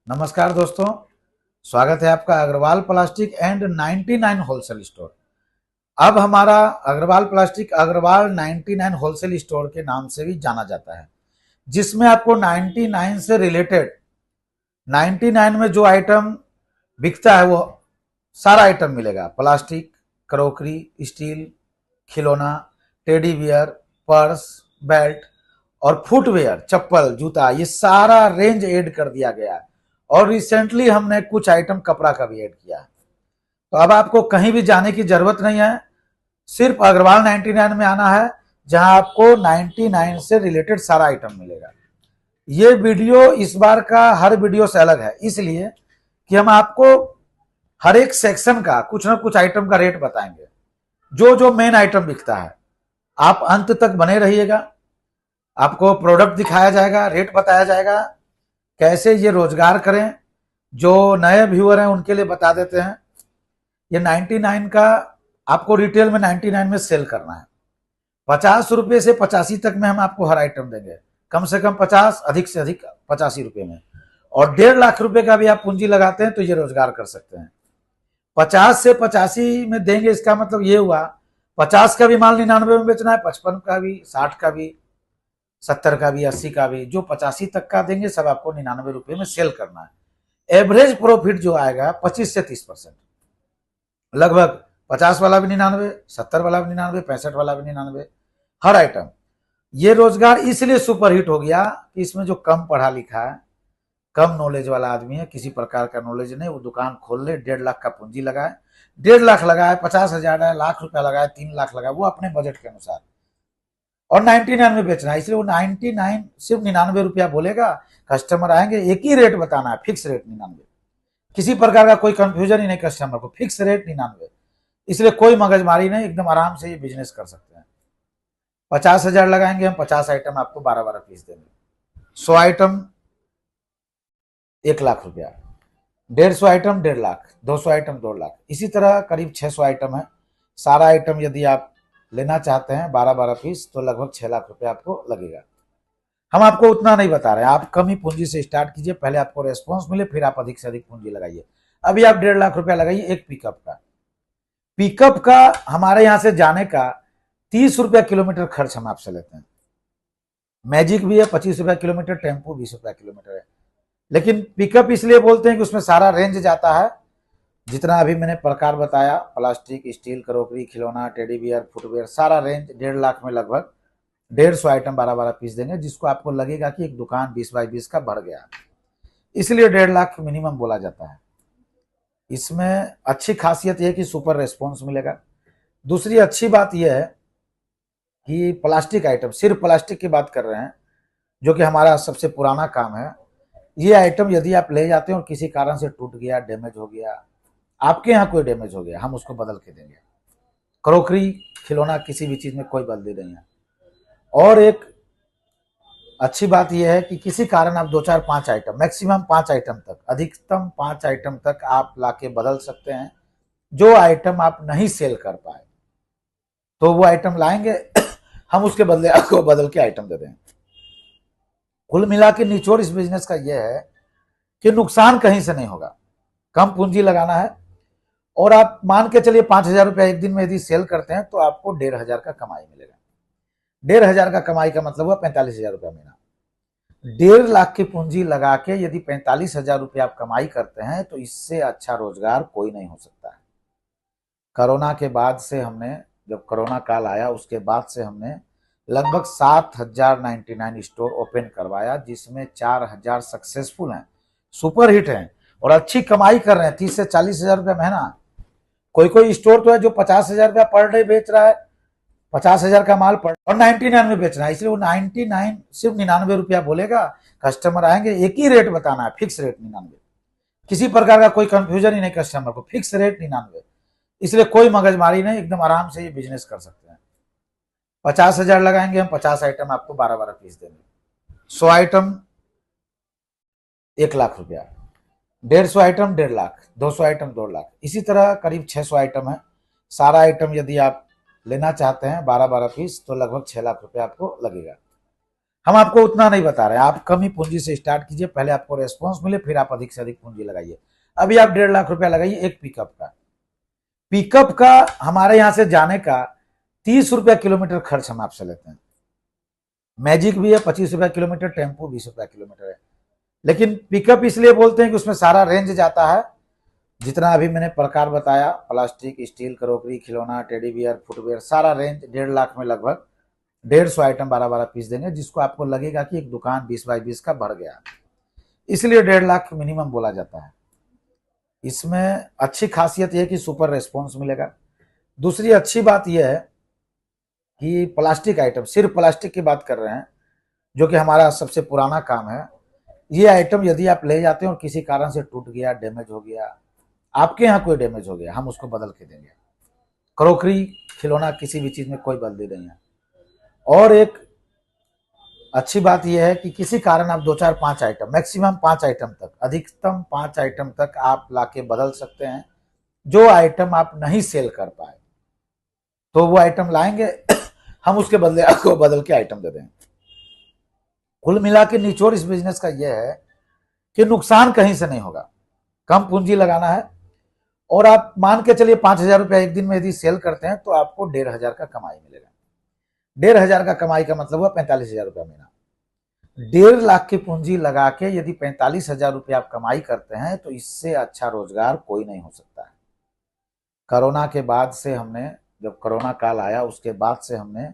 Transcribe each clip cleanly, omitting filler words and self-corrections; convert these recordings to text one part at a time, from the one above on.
नमस्कार दोस्तों, स्वागत है आपका Agarwal plastic and 99 wholesale store. अब हमारा Agarwal plastic Agarwal 99 wholesale store के नाम से भी जाना जाता है, जिसमें आपको 99 से रिलेटेड 99 में जो आइटम बिकता है वो सारा आइटम मिलेगा। प्लास्टिक, क्रोकरी, स्टील, खिलौना, टेडी बियर, पर्स, बेल्ट और फुटवेयर, चप्पल, जूता, ये सारा रेंज ऐड कर दिया गया है। और रिसेंटली हमने कुछ आइटम कपड़ा का भी ऐड किया है। तो अब आपको कहीं भी जाने की जरूरत नहीं है, सिर्फ अग्रवाल 99 में आना है, जहां आपको 99 से रिलेटेड सारा आइटम मिलेगा। ये वीडियो इस बार का हर वीडियो से अलग है, इसलिए कि हम आपको हर एक सेक्शन का कुछ ना कुछ आइटम का रेट बताएंगे। जो जो मेन आइटम बिकता है, आप अंत तक बने रहिएगा। आपको प्रोडक्ट दिखाया जाएगा, रेट बताया जाएगा, कैसे ये रोजगार करें। जो नए व्यूअर हैं उनके लिए बता देते हैं, ये 99 का आपको रिटेल में 99 में सेल करना है। 50 रुपए से 85 तक में हम आपको हर आइटम देंगे, कम से कम 50, अधिक से अधिक 85 रुपए में। और 1.5 लाख रुपए का भी आप पूंजी लगाते हैं तो ये रोजगार कर सकते हैं। 50 से 85 में देंगे, इसका मतलब ये हुआ 50 का भी माल 99 में बेचना है, 55 का भी, 60 का भी, 70 का भी, 80 का भी, जो 85 तक का देंगे सब आपको 99 रुपए में सेल करना है। एवरेज प्रॉफिट जो आएगा 25 से 30%, लगभग 50 वाला भी 99, 70 वाला भी 99, 65 वाला भी 99, हर आइटम। ये रोजगार इसलिए सुपरहिट हो गया कि इसमें जो कम पढ़ा लिखा है, कम नॉलेज वाला आदमी है, किसी प्रकार का नॉलेज नहीं, वो दुकान खोल ले, 1.5 लाख का पूंजी लगाए, 1.5 लाख लगाए, 50,000 है, लाख रुपया लगाए, 3 लाख लगाए, वो अपने बजट के अनुसार, और 99 में बेचना है। इसलिए वो 99 सिर्फ 99 रुपया बोलेगा, कस्टमर आएंगे, एक ही रेट बताना है, फिक्स रेट 99। किसी प्रकार का कोई कंफ्यूजन ही नहीं कस्टमर को, फिक्स रेट 99। इसलिए कोई मगजमारी नहीं, एकदम आराम से ये बिजनेस कर सकते हैं। 50,000 लगाएंगे हम, 50 आइटम आपको 12-12 पीस देंगे। 100 आइटम 1 लाख रुपया, 150 आइटम 1.5 लाख, 200 आइटम 2 लाख, इसी तरह करीब 600 आइटम है। सारा आइटम यदि आप लेना चाहते हैं 12-12 पीस, तो लगभग 6 लाख रुपया आपको लगेगा। हम आपको उतना नहीं बता रहे हैं, आप कम ही पूंजी से स्टार्ट कीजिए, पहले आपको रेस्पॉन्स मिले, फिर आप अधिक से अधिक पूंजी लगाइए। अभी आप 1.5 लाख रुपया लगाइए एक पिकअप का। पिकअप का हमारे यहां से जाने का 30 रुपया किलोमीटर खर्च हम आपसे लेते हैं। मैजिक भी है 25 रुपया किलोमीटर, टेम्पो 20 रुपया किलोमीटर है। लेकिन पिकअप इसलिए बोलते हैं कि उसमें सारा रेंज जाता है, जितना अभी मैंने प्रकार बताया, प्लास्टिक, स्टील, क्रोकरी, खिलौना, टेडी बियर, फुटवेयर, सारा रेंज 1.5 लाख में लगभग 150 आइटम 12-12 पीस देंगे, जिसको आपको लगेगा कि एक दुकान 20x20 का बढ़ गया। इसलिए 1.5 लाख मिनिमम बोला जाता है। इसमें अच्छी खासियत यह कि सुपर रेस्पॉन्स मिलेगा। दूसरी अच्छी बात यह है कि प्लास्टिक आइटम, सिर्फ प्लास्टिक की बात कर रहे हैं, जो कि हमारा सबसे पुराना काम है। ये आइटम यदि आप ले जाते हैं और किसी कारण से टूट गया, डैमेज हो गया, आपके यहाँ कोई डैमेज हो गया, हम उसको बदल के देंगे। क्रोकरी, खिलौना, किसी भी चीज में कोई बदली नहीं है। और एक अच्छी बात यह है कि किसी कारण आप 2-4-5 आइटम, मैक्सिमम 5 आइटम तक, अधिकतम 5 आइटम तक आप लाके बदल सकते हैं। जो आइटम आप नहीं सेल कर पाए तो वो आइटम लाएंगे, हम उसके बदले आपको बदल के आइटम दे देंगे। कुल मिला के निचोड़ इस बिजनेस का यह है कि नुकसान कहीं से नहीं होगा, कम पूंजी लगाना है। और आप मान के चलिए 5,000 रुपया एक दिन में यदि सेल करते हैं तो आपको 1,500 का कमाई मिलेगा। 1,500 का कमाई का मतलब हुआ 45,000 रुपया महीना। 1.5 लाख की पूंजी लगा के यदि 45,000 रुपया आप कमाई करते हैं तो इससे अच्छा रोजगार कोई नहीं हो सकता है। कोरोना के बाद से हमने, जब कोरोना काल आया उसके बाद से हमने लगभग 7,099 स्टोर ओपन करवाया, जिसमें 4,000 सक्सेसफुल हैं, सुपर हिट हैं और अच्छी कमाई कर रहे हैं, 30 से 40,000 रुपया महीना। कोई कोई स्टोर तो है जो 50,000 रुपया पर डे बेच रहा है, 50,000 का माल पर, और 99 में बेचना है। इसलिए वो 99 सिर्फ 99 रुपया बोलेगा, कस्टमर आएंगे, एक ही रेट बताना है, फिक्स रेट 99। किसी प्रकार का कोई कंफ्यूजन ही नहीं कस्टमर को, फिक्स रेट 99। इसलिए कोई मगजमारी नहीं, एकदम आराम से ये बिजनेस कर सकते हैं। 50,000 लगाएंगे हम, 50 आइटम आपको 12-12 पीस देंगे। 100 आइटम 1 लाख रुपया, 150 आइटम 1.5 लाख, 200 आइटम 2 लाख, इसी तरह करीब 600 आइटम है। सारा आइटम यदि आप लेना चाहते हैं 12-12 पीस, तो लगभग 6 लाख रुपया आपको लगेगा। हम आपको उतना नहीं बता रहे हैं, आप कम ही पूंजी से स्टार्ट कीजिए, पहले आपको रेस्पॉन्स मिले, फिर आप अधिक से अधिक पूंजी लगाइए। अभी आप 1.5 लाख रुपया लगाइए एक पिकअप का। पिकअप का हमारे यहां से जाने का 30 रुपया किलोमीटर खर्च हम आपसे लेते हैं। मैजिक भी है 25 रुपया किलोमीटर, टेम्पो 20 रुपया किलोमीटर है। लेकिन पिकअप इसलिए बोलते हैं कि उसमें सारा रेंज जाता है, जितना अभी मैंने प्रकार बताया, प्लास्टिक, स्टील, क्रोकरी, खिलौना, टेडी बियर, फुटवेयर, सारा रेंज 1.5 लाख में लगभग 150 आइटम 12-12 पीस देंगे, जिसको आपको लगेगा कि एक दुकान 20 बाई 20 का भर गया। इसलिए 1.5 लाख मिनिमम बोला जाता है। इसमें अच्छी खासियत यह है कि सुपर रेस्पॉन्स मिलेगा। दूसरी अच्छी बात यह है कि प्लास्टिक आइटम, सिर्फ प्लास्टिक की बात कर रहे हैं, जो कि हमारा सबसे पुराना काम है। ये आइटम यदि आप ले जाते हैं और किसी कारण से टूट गया, डैमेज हो गया, आपके यहाँ कोई डैमेज हो गया, हम उसको बदल के देंगे। क्रोकरी, खिलौना, किसी भी चीज में कोई बदली नहीं है। और एक अच्छी बात यह है कि किसी कारण आप 2 4 5 आइटम, मैक्सिमम 5 आइटम तक, अधिकतम 5 आइटम तक आप लाके बदल सकते हैं। जो आइटम आप नहीं सेल कर पाए तो वो आइटम लाएंगे, हम उसके बदले आपको बदल के आइटम दे देंगे। कुल मिला के निचोड़ इस बिजनेस का यह है कि नुकसान कहीं से नहीं होगा, कम पूंजी लगाना है, और आप मान के चलिए 5,000 रुपया एक दिन में यदि सेल करते हैं तो आपको 1,500 का कमाई मिलेगा। 1,500 का कमाई का मतलब हुआ 45,000 रुपया महीना। 1.5 लाख की पूंजी लगा के यदि 45,000 रुपया आप कमाई करते हैं तो इससे अच्छा रोजगार कोई नहीं हो सकता है। कोरोना के बाद से हमने, जब कोरोना काल आया उसके बाद से हमने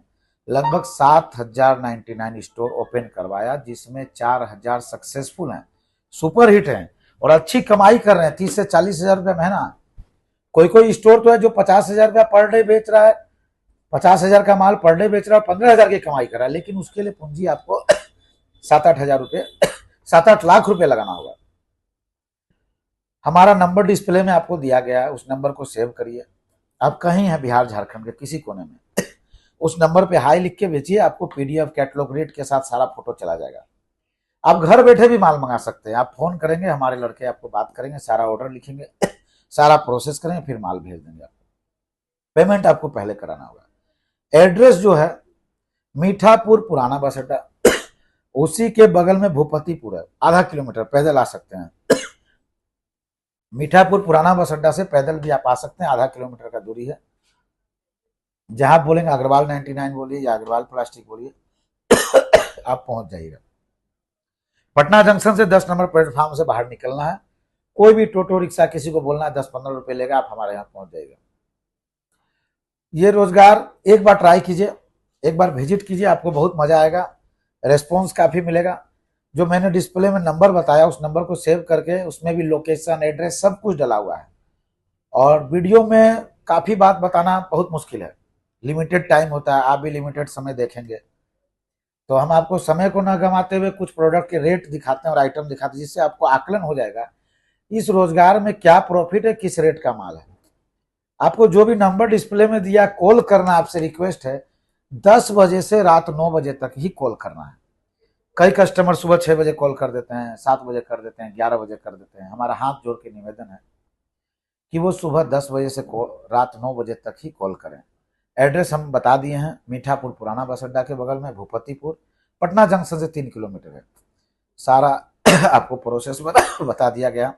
लगभग 7,099 स्टोर ओपन करवाया, जिसमें 4,000 सक्सेसफुल हैं, सुपर हिट हैं और अच्छी कमाई कर रहे हैं, 30 से 40,000 रुपया महीना। कोई कोई स्टोर तो है जो 50,000 रुपया पर डे बेच रहा है, 50,000 का माल पर डे बेच रहा है, 15,000 की कमाई कर रहा है, लेकिन उसके लिए पूंजी आपको 7-8 हजार रुपये, 7-8 लाख रुपए लगाना होगा। हमारा नंबर डिस्प्ले में आपको दिया गया है, उस नंबर को सेव करिए। आप कहीं हैं बिहार झारखंड के किसी कोने में, उस नंबर पे हाई लिख के भेजिए, आपको पीडीएफ कैटलॉग रेट के साथ सारा फोटो चला जाएगा। आप घर बैठे भी माल मंगा सकते हैं, आप फोन करेंगे, हमारे लड़के आपको बात करेंगे, सारा ऑर्डर लिखेंगे, सारा प्रोसेस करेंगे, फिर माल भेज देंगे आपको। पेमेंट आपको पहले कराना होगा। एड्रेस जो है मीठापुर पुराना बस अड्डा, उसी के बगल में भूपतिपुर है, आधा किलोमीटर पैदल आ सकते हैं। मीठापुर पुराना बस अड्डा से पैदल भी आप आ सकते हैं, आधा किलोमीटर का दूरी है। जहां आप बोलेंगे अग्रवाल 99 बोलिए या अग्रवाल प्लास्टिक बोलिए, आप पहुंच जाइएगा। पटना जंक्शन से 10 नंबर प्लेटफॉर्म से बाहर निकलना है, कोई भी टोटो रिक्शा किसी को बोलना है 10-15 रुपए लेगा, आप हमारे यहाँ पहुंच जाएगा। ये रोजगार एक बार ट्राई कीजिए, एक बार विजिट कीजिए, आपको बहुत मजा आएगा, रेस्पॉन्स काफी मिलेगा। जो मैंने डिस्प्ले में नंबर बताया उस नंबर को सेव करके, उसमें भी लोकेशन, एड्रेस सब कुछ डला हुआ है। और वीडियो में काफी बात बताना बहुत मुश्किल है, लिमिटेड टाइम होता है, आप भी लिमिटेड समय देखेंगे, तो हम आपको समय को न गंवाते हुए कुछ प्रोडक्ट के रेट दिखाते हैं और आइटम दिखाते हैं, जिससे आपको आकलन हो जाएगा इस रोजगार में क्या प्रॉफिट है, किस रेट का माल है। आपको जो भी नंबर डिस्प्ले में दिया, कॉल करना, आपसे रिक्वेस्ट है 10 बजे से रात 9 बजे तक ही कॉल करना है। कई कस्टमर सुबह 6 बजे कॉल कर देते हैं, 7 बजे कर देते हैं, 11 बजे कर देते हैं। हमारा हाथ जोड़ के निवेदन है कि वो सुबह 10 बजे से रात 9 बजे तक ही कॉल करें। एड्रेस हम बता दिए हैं, मीठापुर पुराना बस अड्डा के बगल में भूपतिपुर, पटना जंक्शन से 3 किलोमीटर है। सारा आपको प्रोसेस बता दिया गया।